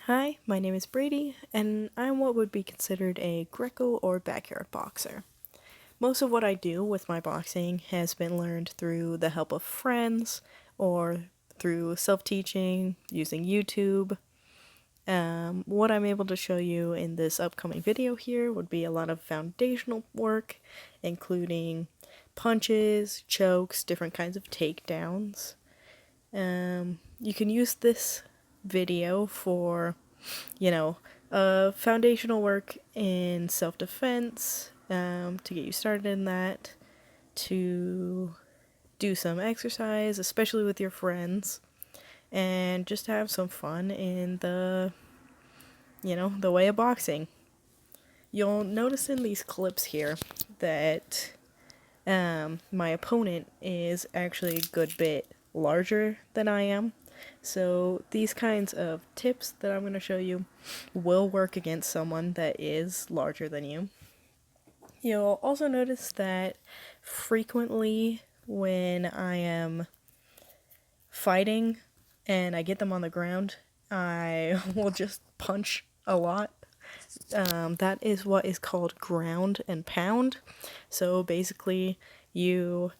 Hi, my name is Bradee, and I'm what would be considered a Greco or backyard boxer. Most of what I do with my boxing has been learned through the help of friends or through self-teaching, using YouTube. What I'm able to show you in this upcoming video here would be a lot of foundational work, including punches, chokes, different kinds of takedowns. You can use this video for, foundational work in self-defense, to get you started in that, to do some exercise, especially with your friends, and just have some fun in the way of boxing. You'll notice in these clips here that my opponent is actually a good bit larger than I am. So these kinds of tips that I'm going to show you will work against someone that is larger than you. You'll also notice that frequently when I am fighting and I get them on the ground, I will just punch a lot. That is what is called ground and pound. So basically, you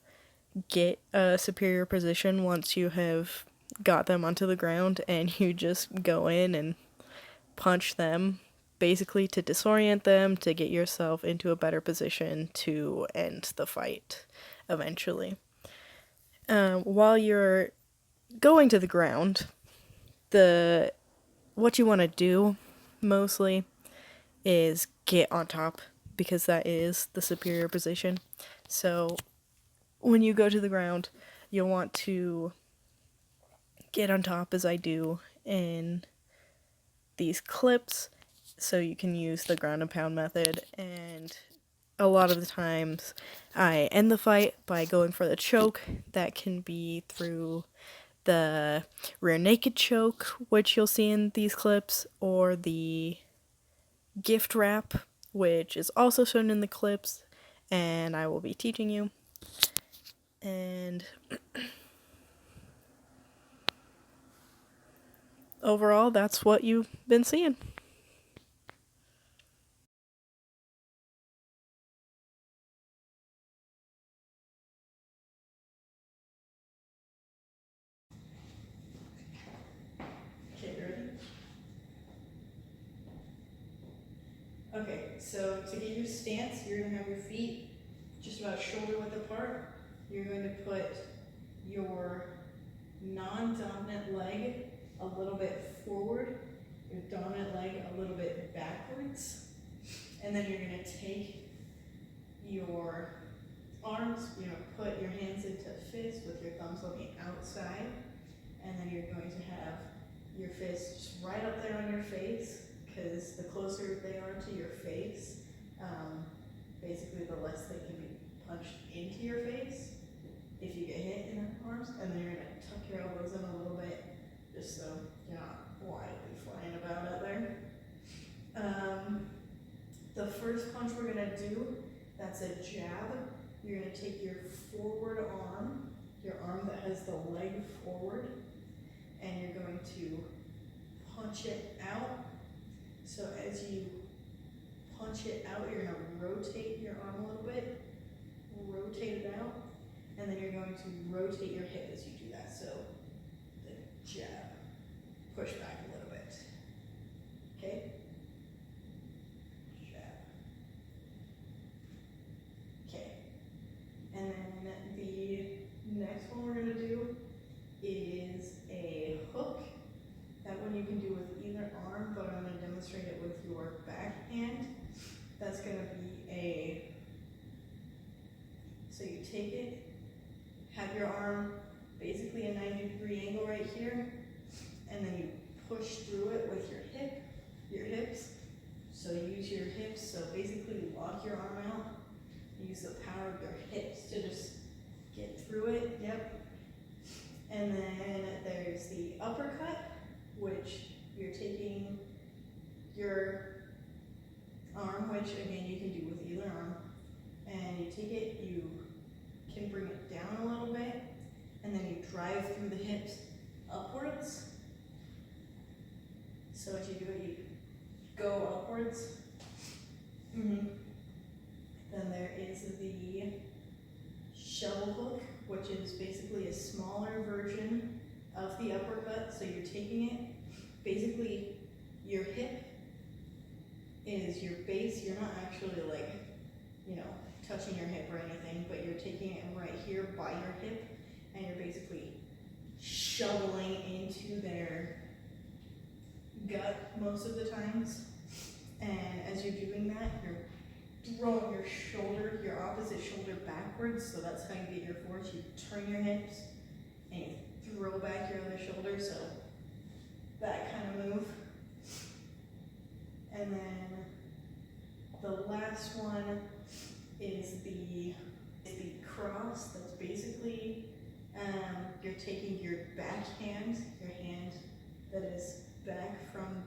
get a superior position once you have got them onto the ground, and you just go in and punch them, basically to disorient them, to get yourself into a better position to end the fight eventually. While you're going to the ground, what you want to do mostly is get on top, because that is the superior position. So when you go to the ground, you'll want to get on top, as I do in these clips, so you can use the ground and pound method. And a lot of the times I end the fight by going for the choke. That can be through the rear naked choke, which you'll see in these clips, or the gift wrap, which is also shown in the clips, and I will be teaching you. And overall, that's what you've been seeing. Okay, ready? Okay, so to get your stance, you're going to have your feet just about shoulder width apart. You're going to put your non-dominant leg a little bit forward, your dominant leg a little bit backwards, and then you're going to take your arms, put your hands into fists with your thumbs on the outside, and then you're going to have your fists just right up there on your face, because the closer they are to your face, basically the less they can be punched into your face if you get hit in the arms. And then you're going to tuck your elbows in a little bit, just so you're not wildly flying about out there. The first punch we're going to do, that's a jab. You're going to take your forward arm, your arm that has the leg forward, and you're going to punch it out. So as you punch it out, you're going to rotate your arm a little bit, rotate it out, and then you're going to rotate your hip as you do that. So the jab, push back a little bit. Okay? Jab. Okay. And then the next one we're going to do is a hook. That one you can do with either arm, but I'm going to demonstrate it with your back hand. That's going to be so you take it, have your arm basically a 90-degree angle right here, and then you push through it with your hips. So use your hips, so basically lock your arm out, use the power of your hips to just get through it, yep. And then there's the uppercut, which you're taking your arm, which again you can do with either arm, and you take it, you can bring it down a little bit, and then you drive through the hips upwards. So what you do upwards. Then there is the shovel hook, which is basically a smaller version of the uppercut. So you're taking it, basically your hip is your base. You're not actually like, you know, touching your hip or anything, but you're taking it right here by your hip, and you're basically shoveling into their gut most of the times. And as you're doing that, you're throwing your shoulder, your opposite shoulder backwards, so that's how you get your force. You turn your hips and you throw back your other shoulder, so that kind of move. And then the last one is the cross. That's basically you're taking your back hand, your hand that is back from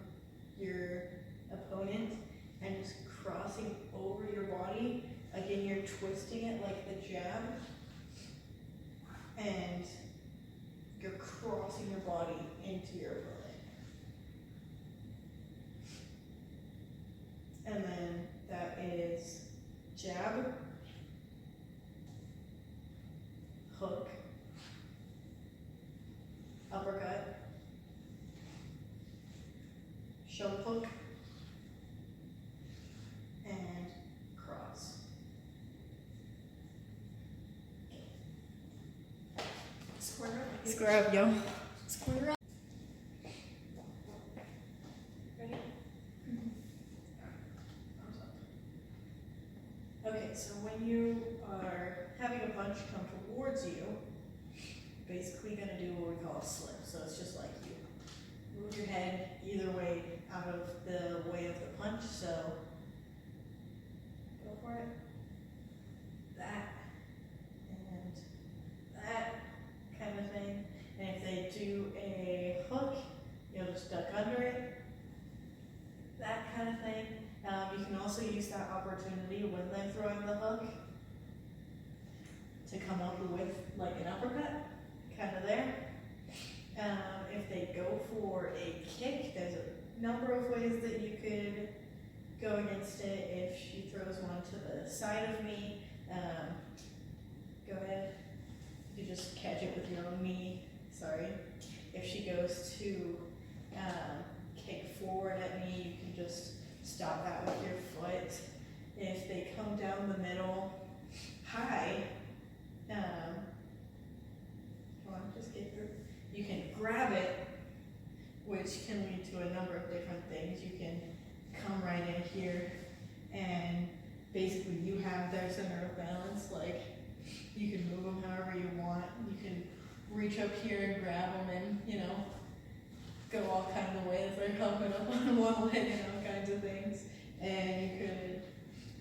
your opponent, and just crossing over your body. Again, you're twisting it like the jab, and you're crossing your body into your opponent. And then that is jab, hook, uppercut, shovel hook, and cross. Square up. Square up, yo. Square up. Ready? Okay, so when you are having a punch come towards you, basically going to do what we call a slip. So it's just like you move your head either way out of the way of the punch. So go for it. That and that kind of thing. And if they do a hook, you'll just duck under it. That kind of thing. You can also use that opportunity when they're throwing the hook to come up with like an uppercut, kind of there. If they go for a kick, there's a number of ways that you could go against it. If she throws one to the side of me, go ahead. You just catch it with your own knee. Sorry. If she goes to kick forward at me, you can just stop that with your foot. If they come down the middle high, come on, just get through. You can grab it, which can lead to a number of different things. You can come right in here, and basically you have their center of balance. Like, you can move them however you want. You can reach up here and grab them and, you know, go all kinds of ways. They're coming up on one leg and all kinds of things. And you could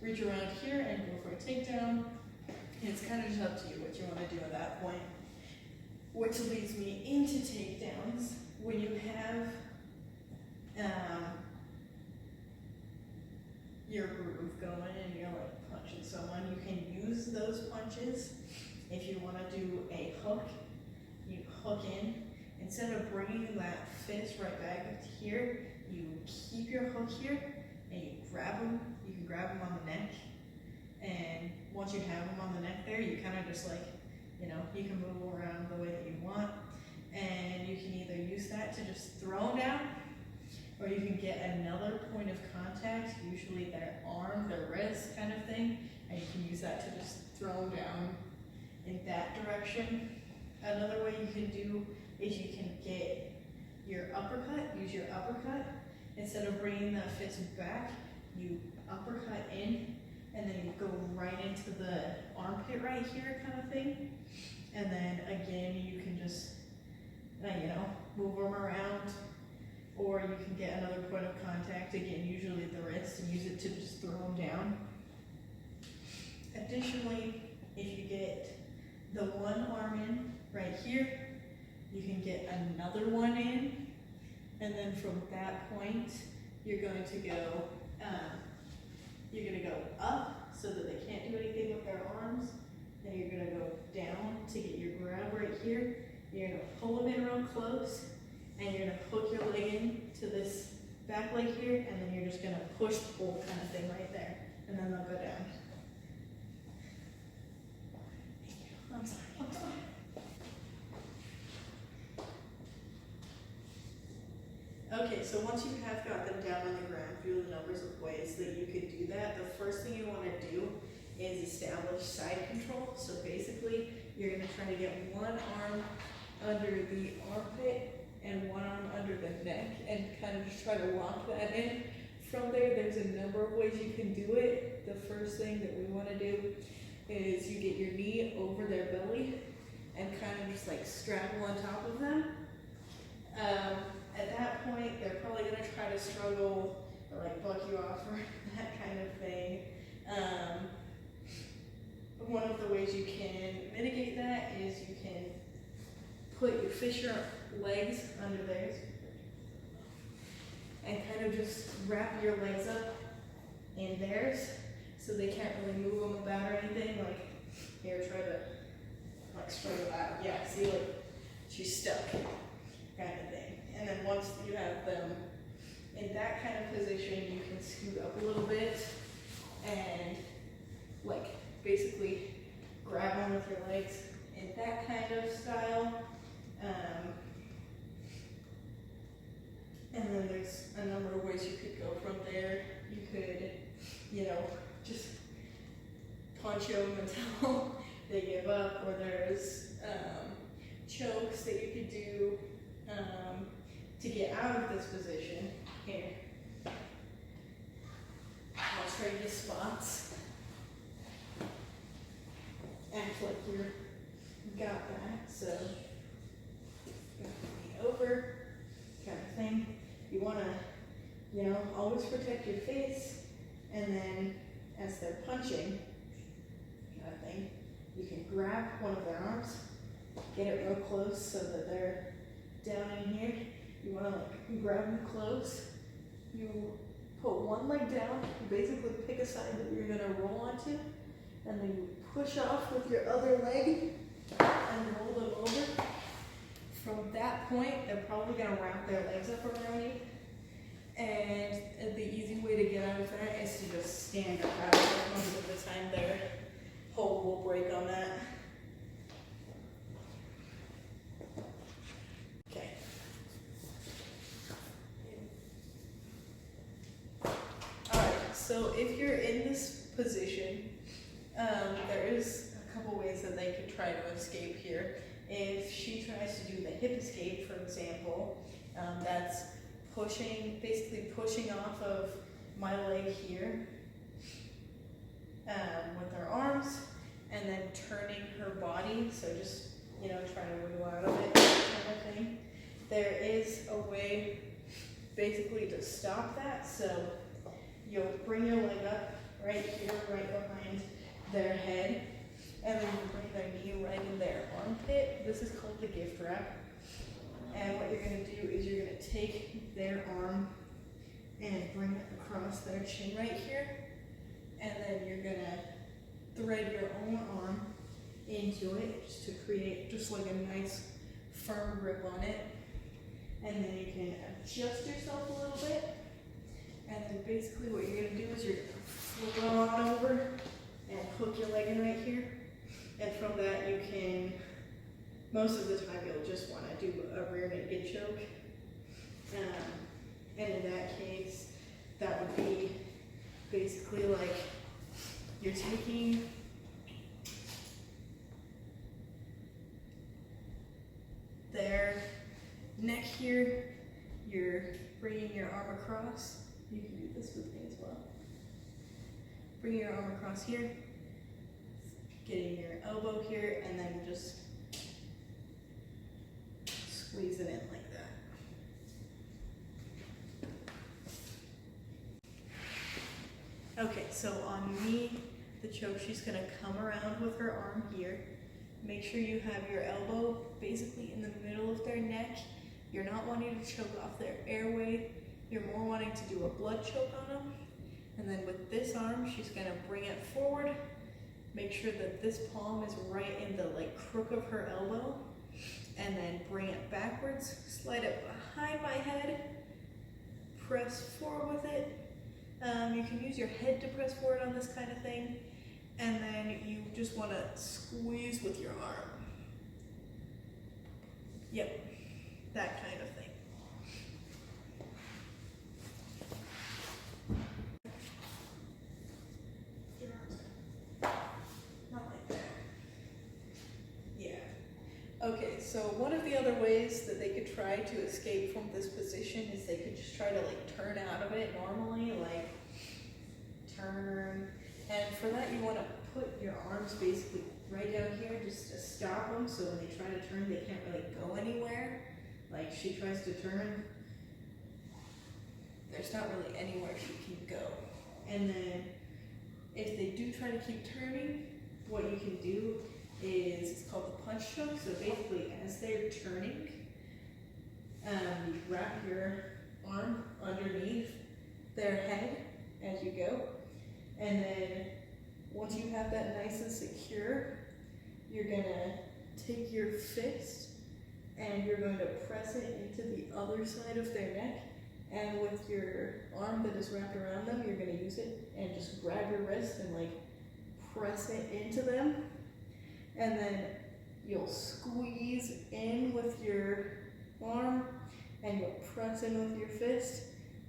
reach around here and go for a takedown. It's kind of just up to you what you want to do at that point. Which leads me into takedowns. When you have your groove going and you're like punching someone, you can use those punches. If you want to do a hook, you hook in. Instead of bringing that fist right back up to here, you keep your hook here and you grab them. You can grab them on the neck. And once you have them on the neck there, you kind of just like, you know, you can move around the way that you want. And you can either use that to just throw them down, or you can get another point of contact, usually their arm, their wrist kind of thing, and you can use that to just throw them down in that direction. Another way you can do is you can get your uppercut, use your uppercut. Instead of bringing that fist back, you uppercut in, and then you go right into the armpit right here kind of thing. And then again, you can just, you know, move them around, or you can get another point of contact, again, usually the wrist, and use it to just throw them down. Additionally, if you get the one arm in right here, you can get another one in, and then from that point, you're going to go up so that they can't do anything with their arms. Then you're going to go down to get your grab right here. You're going to pull them in real close, and you're going to hook your leg in to this back leg here, and then you're just gonna push pull kind of thing right there, and then they'll go down. I'm sorry. Okay, so once you have got them down on the ground, feel the numbers of ways that you could do that. The first thing you want to do is establish side control. So basically, you're going to try to get one arm under the armpit and one arm under the neck and kind of just try to lock that in. From there, there's a number of ways you can do it. The first thing that we want to do is you get your knee over their belly and kind of just like straddle on top of them. At that point, they're probably going to try to struggle or like buck you off or that kind of thing. One of the ways you can mitigate that is you can fish your legs under theirs and kind of just wrap your legs up in theirs so they can't really move them about or anything. Like, here, try to like struggle out. Yeah, see, like she's stuck kind of thing. And then once you have them in that kind of position, you can scoot up a little bit and like basically grab them with your legs in that kind of style. And then there's a number of ways you could go from there. You could, just punch them until they give up, or there's chokes that you could do to get out of this position. Here, I'll show you the spots and flip your got back. So, over kind of thing. You want to, always protect your face, and then as they're punching, kind of thing, you can grab one of their arms, get it real close so that they're down in here. You want to like grab them close. You put one leg down, you basically pick a side that you're going to roll onto, and then you push off with your other leg and roll them over. From that point, they're probably going to wrap their legs up around you. And the easy way to get out of that is to just stand up out of it. Most of the time, their hold will break on that. Okay. Alright, so if you're in this position, there is a couple ways that they could try to escape here. If she tries to do the hip escape, for example, that's basically pushing off of my leg here with her arms, and then turning her body, so just, trying to wiggle out of it, kind of thing. There is a way basically to stop that, so you'll bring your leg up right here, right behind their head, and then you bring their knee right in their armpit. This is called the gift wrap. And what you're going to do is you're going to take their arm and bring it across their chin right here. And then you're going to thread your own arm into it just to create just like a nice firm grip on it. And then you can adjust yourself a little bit. And then basically what you're going to do is you're going to flip it on over and hook your leg in right here. And from that you can, most of the time you'll just want to do a rear naked choke. And in that case, that would be basically like you're taking their neck here, you're bringing your arm across. You can do this with me as well. Bring your arm across here, getting your elbow here, and then just squeeze it in like that. Okay, so on me, the choke, she's gonna come around with her arm here. Make sure you have your elbow basically in the middle of their neck. You're not wanting to choke off their airway. You're more wanting to do a blood choke on them. And then with this arm, she's gonna bring it forward. Make sure that this palm is right in the crook of her elbow. And then bring it backwards, slide it behind my head, press forward with it. You can use your head to press forward on this kind of thing, and then you just want to squeeze with your arm. Yep, that kind of thing. Not like that. Yeah. Okay, so one of the other ways that they could try to escape from this position is they could just try to like turn out of it normally, like turn. And for that you want to put your arms basically right down here just to stop them, so when they try to turn they can't really go anywhere. Like she tries to turn, there's not really anywhere she can go. And then if they do try to keep turning, what you can do is, it's called the punch choke. So basically as they're turning, you wrap your arm underneath their head as you go, and then once you have that nice and secure, you're gonna take your fist and you're going to press it into the other side of their neck, and with your arm that is wrapped around them, you're gonna use it and just grab your wrist and like press it into them, and then you'll squeeze in with your arm and you'll press in with your fist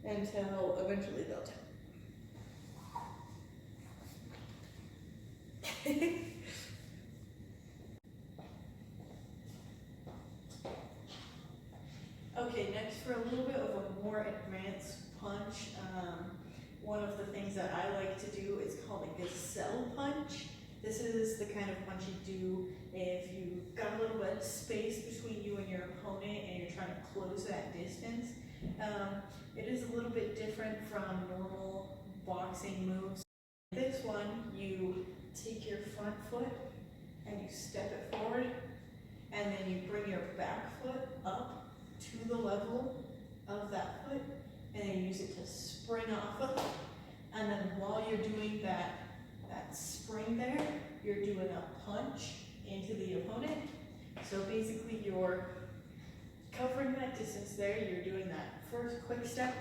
until eventually they'll tap. Okay, next for a little bit of a more advanced punch, one of the things that I like to do is called a Gazelle Punch. This is the kind of punch you do if you've got a little bit of space between you and your opponent and you're trying to close that distance. It is a little bit different from normal boxing moves. This one, you take your front foot and you step it forward, and then you bring your back foot up to the level of that foot, and then use it to spring off of. And then while you're doing that spring there, you're doing a punch into the opponent. So basically you're covering that distance there, you're doing that first quick step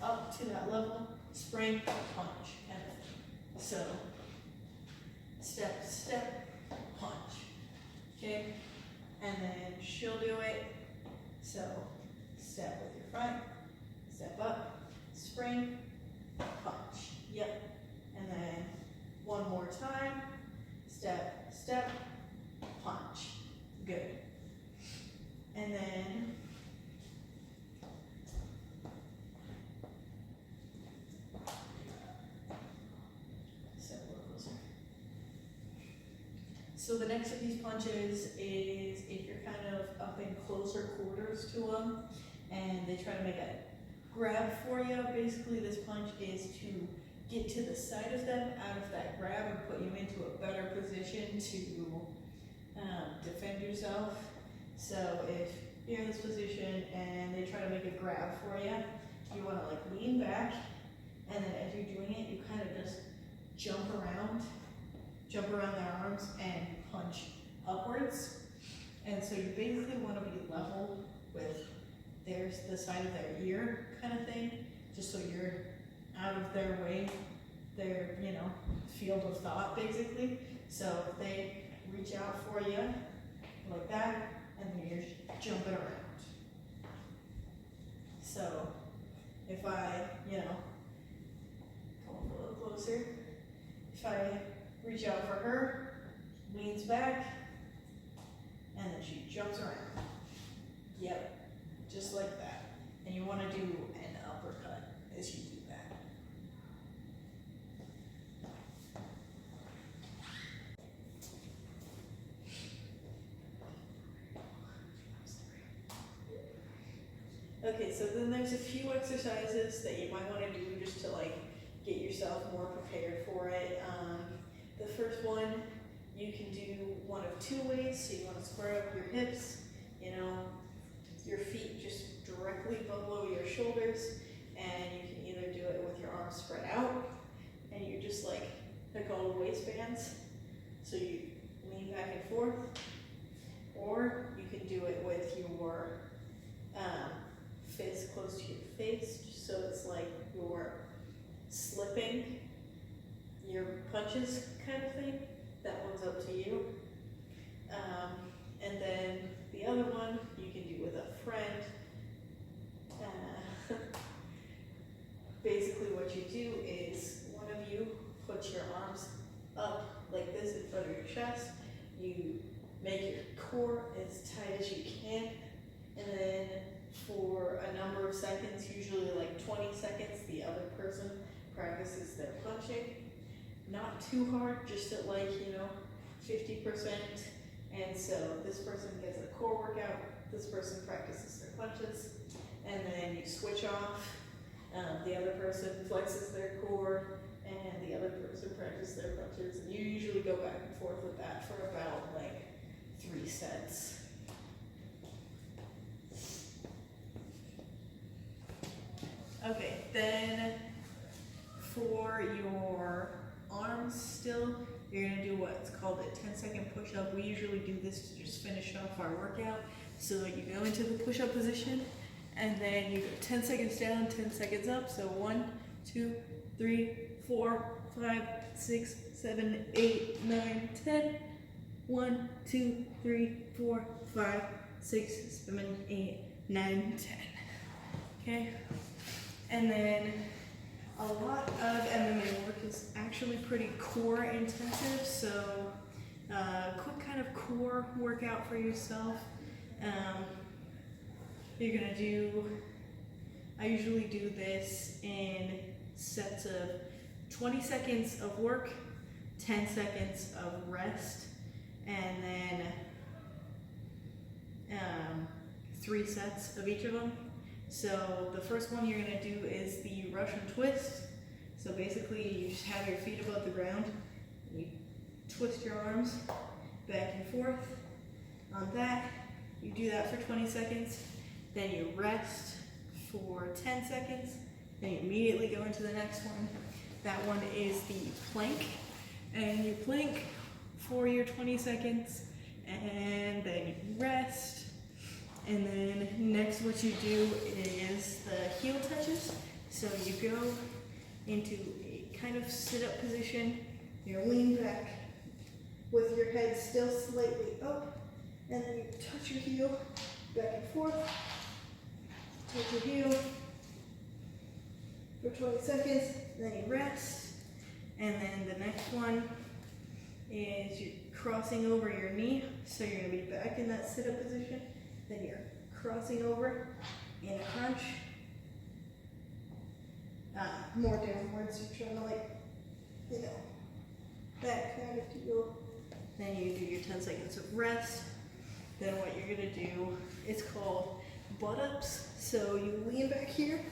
up to that level, spring, punch, and so step, step, punch, okay? And then she'll do it, so step with your front, step up, spring, punch, yep. And then one more time, step, step, punch, good. And then so the next of these punches is if you're kind of up in closer quarters to them and they try to make a grab for you. Basically this punch is to get to the side of them out of that grab and put you into a better position to defend yourself. So if you're in this position and they try to make a grab for you, you want to like lean back, and then as you're doing it, you kind of just jump around their arms and punch upwards. And so you basically want to be level with the side of their ear kind of thing, just so you're out of their way, their, field of thought basically. So if they reach out for you like that, and then you're jumping around. So if I, come a little closer, if I reach out for her, leans back, and then she jumps around. Yep, just like that. And you want to do an uppercut as you do that. Okay, so then there's a few exercises that you might want to do just to like get yourself more prepared for it. The first one you can do one of two ways. So you want to square up your hips, your feet just directly below your shoulders, and you can either do it with your arms spread out, and you're just like, they're called waistbands. So you lean back and forth, or you can do it with your fist close to your face, just so it's like you're slipping your punches kind of thing. That one's up to you. And then the other one you can do with a friend. Basically what you do is one of you puts your arms up like this in front of your chest. You make your core as tight as you can, and then for a number of seconds, usually like 20 seconds, the other person practices their punching. Not too hard, just at like, 50%. And so this person gets a core workout, this person practices their punches, and then you switch off. The other person flexes their core, and the other person practices their punches. And you usually go back and forth with that for about like 3 sets. Okay, then for your arms still, you're gonna do what's called a 10-second push-up. We usually do this to just finish off our workout. So you go into the push-up position, and then you go 10 seconds down, 10 seconds up. So 1, 2, 3, 4, 5, 6, 7, 8, 9, 10. 1, 2, 3, 4, 5, 6, 7, 8, 9, 10. Okay? And then a lot of MMA work is actually pretty core intensive, so quick kind of core workout for yourself. You're gonna do, I usually do this in sets of 20 seconds of work, 10 seconds of rest, and then 3 sets of each of them. So the first one you're gonna do is the Eruption Twist. So basically you just have your feet above the ground, and you twist your arms back and forth on that. You do that for 20 seconds, then you rest for 10 seconds, then you immediately go into the next one. That one is the plank, and you plank for your 20 seconds, and then you rest. And then next what you do is the heel touches. So you go into a kind of sit-up position, you lean back with your head still slightly up, and then you touch your heel back and forth, touch your heel for 20 seconds, then you rest. And then the next one is you're crossing over your knee, so you're gonna be back in that sit-up position, then you're crossing over in a crunch, more downwards, you're trying to that kind of deal. Then you do your 10 seconds of rest. Then what you're gonna do is called butt ups. So you lean back here,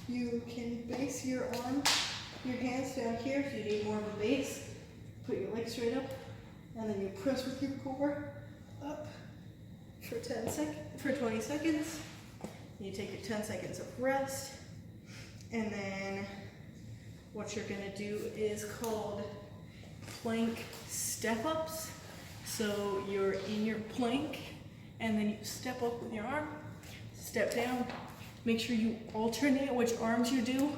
you can base your arm, your hands down here if you need more of a base. Put your legs straight up, and then you press with your core up for 20 seconds. You take your 10 seconds of rest, and then what you're gonna do is called plank step ups. So you're in your plank, and then you step up with your arm, step down. Make sure you alternate which arms you do,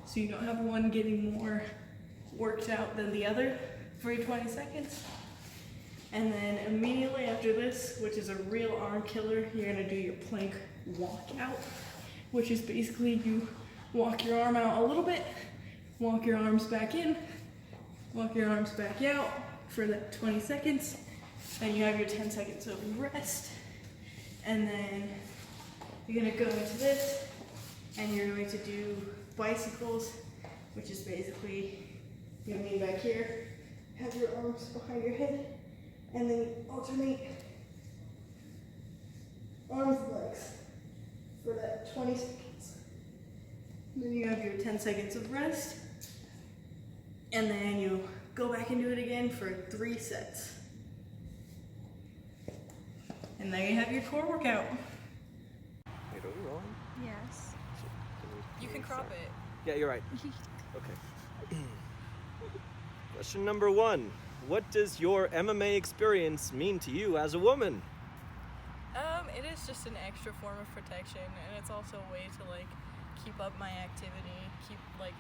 so you don't have one getting more worked out than the other for your 20 seconds. And then immediately after this, which is a real arm killer, you're gonna do your plank walkout, which is basically you walk your arm out a little bit, walk your arms back in, walk your arms back out for that 20 seconds, and you have your 10 seconds of rest. And then you're gonna go into this, and you're going to do bicycles, which is basically you lean back here, have your arms behind your head, and then you alternate arms and legs for that 20 seconds. Then you have your 10 seconds of rest, and then you go back and do it again for 3 sets. And there you have your core workout. Wait, are we rolling? Yes. You can crop it. Yeah, you're right. Okay. Question number 1. What does your MMA experience mean to you as a woman? it is just an extra form of protection, and it's also a way to like keep up my activity, keep like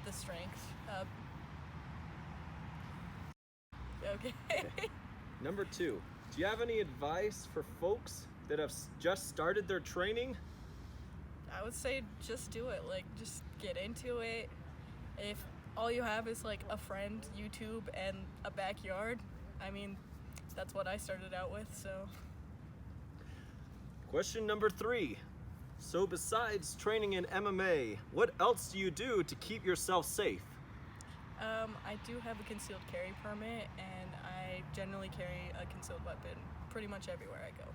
the strength up. Okay. Number 2, do you have any advice for folks that have just started their training? I would say just do it. Like, just get into it. If all you have is like a friend, YouTube, and a backyard, I mean, that's what I started out with, so. Question number 3. So besides training in MMA, what else do you do to keep yourself safe? I do have a concealed carry permit, and I generally carry a concealed weapon pretty much everywhere I go.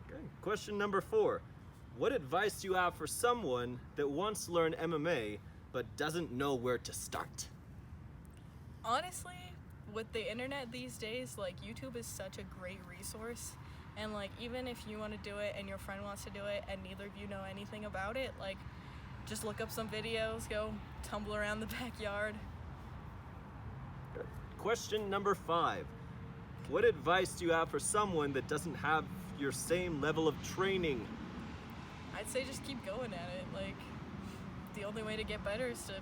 Okay. Question number 4. What advice do you have for someone that wants to learn MMA but doesn't know where to start? Honestly, with the internet these days, like, YouTube is such a great resource, and like, even if you want to do it and your friend wants to do it and neither of you know anything about it, like, just look up some videos, go tumble around the backyard. Question number 5. What advice do you have for someone that doesn't have your same level of training? I'd say just keep going at it. Like, the only way to get better is to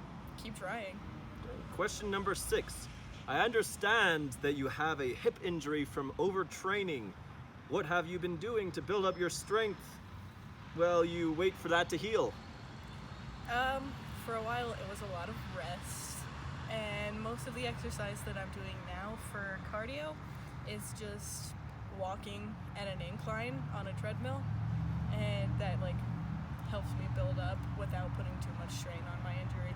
keep trying. Question number 6. I understand that you have a hip injury from overtraining. What have you been doing to build up your strength while you wait for that to heal? For a while it was a lot of rest, and most of the exercise that I'm doing now for cardio is just walking at an incline on a treadmill, and that like helps me build up without putting too much strain on my injury.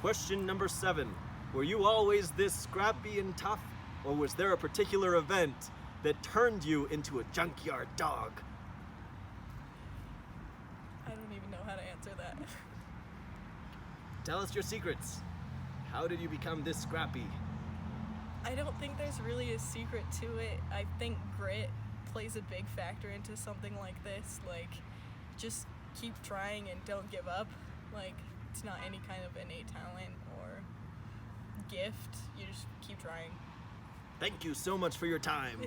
Question number 7. Were you always this scrappy and tough, or was there a particular event that turned you into a junkyard dog? I don't even know how to answer that. Tell us your secrets. How did you become this scrappy? I don't think there's really a secret to it. I think grit plays a big factor into something like this. Like, just keep trying and don't give up. Like, it's not any kind of innate talent or gift. You just keep trying. Thank you so much for your time.